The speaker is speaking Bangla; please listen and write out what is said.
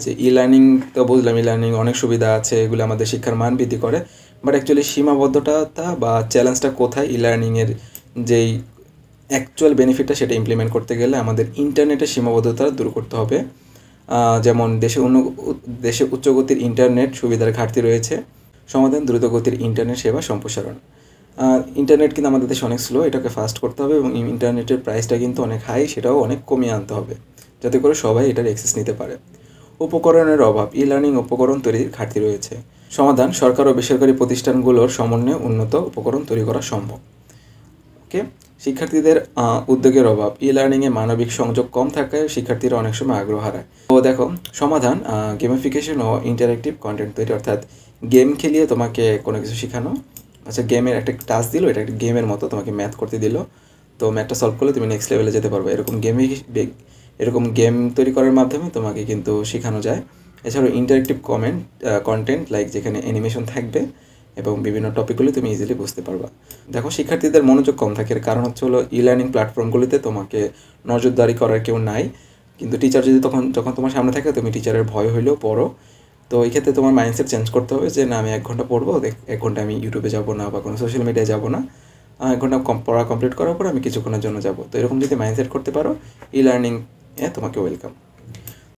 যে ই লার্নিং তো বুঝলাম, ই লার্নিং অনেক সুবিধা আছে, এগুলো আমাদের শিক্ষার মান বৃদ্ধি করে, বাট অ্যাকচুয়ালি সীমাবদ্ধতা বা চ্যালেঞ্জটা কোথায় ই লার্নিংয়ের যেই অ্যাকচুয়াল বেনিফিটটা সেটা ইমপ্লিমেন্ট করতে গেলে আমাদের ইন্টারনেটের সীমাবদ্ধতা দূর করতে হবে। যেমন দেশে উচ্চগতির ইন্টারনেট সুবিধার ঘাটতি রয়েছে। সমাধান দ্রুতগতির ইন্টারনেট সেবা সম্প্রসারণ। ইন্টারনেট কিন্তু আমাদের দেশে অনেক স্লো, এটাকে ফাস্ট করতে হবে এবং ইন্টারনেটের প্রাইসটা কিন্তু অনেক হাই, সেটাও অনেক কমিয়ে আনতে হবে যাতে করে সবাই এটার অ্যাক্সেস নিতে পারে। উপকরণের অভাব, ই লার্নিং উপকরণ তৈরির ঘাটতি রয়েছে। সমাধান, সরকার ও বেসরকারি প্রতিষ্ঠানগুলোর সমন্বয়ে উন্নত উপকরণ তৈরি করা সম্ভব। ওকে, শিক্ষার্থীদের উদ্যোগের অভাব, ই লার্নিংয়ে মানবিক সংযোগ কম থাকায় শিক্ষার্থীরা অনেক সময় আগ্রহ হারায়। তো দেখো, সমাধান গেমিফিকেশন ও ইন্টারেক্টিভ কন্টেন্ট তৈরি, অর্থাৎ গেম খেলিয়ে তোমাকে কোনো কিছু শেখানো। আচ্ছা, গেমের একটা টাস্ক দিল, এটা একটা গেমের মতো তোমাকে ম্যাথ করতে দিল, তো ম্যাথটা সলভ করলে তুমি নেক্সট লেভেলে যেতে পারবে। এরকম গেম তৈরি করার মাধ্যমে তোমাকে কিন্তু শেখানো যায়। এছাড়াও ইন্টারেক্টিভ কন্টেন্ট লাইক যেখানে অ্যানিমেশন থাকবে এবং বিভিন্ন টপিকগুলি তুমি ইজিলি বুঝতে পারবা। দেখো, শিক্ষার্থীদের মনোযোগ কম থাকে, এর কারণ হচ্ছে হলো ই লার্নিং প্ল্যাটফর্মগুলিতে তোমাকে নজরদারি করার কেউ নাই, কিন্তু টিচার যদি যখন তোমার সামনে থাকে তুমি টিচারের ভয় হইলেও পড়ো। তো এই ক্ষেত্রে তোমার মাইন্ডসেট চেঞ্জ করতে হবে যে না, আমি 1 ঘন্টা পড়বো, 1 ঘন্টা আমি ইউটিউবে যাবো না বা কোনো সোশ্যাল মিডিয়ায় যাবো না, 1 ঘন্টা পড়া কমপ্লিট করার পর আমি কিছুক্ষণের জন্য যাবো। তো এরকম যদি মাইন্ডসেট করতে পারো, ই লার্নিং তোমাকে ওয়েলকাম।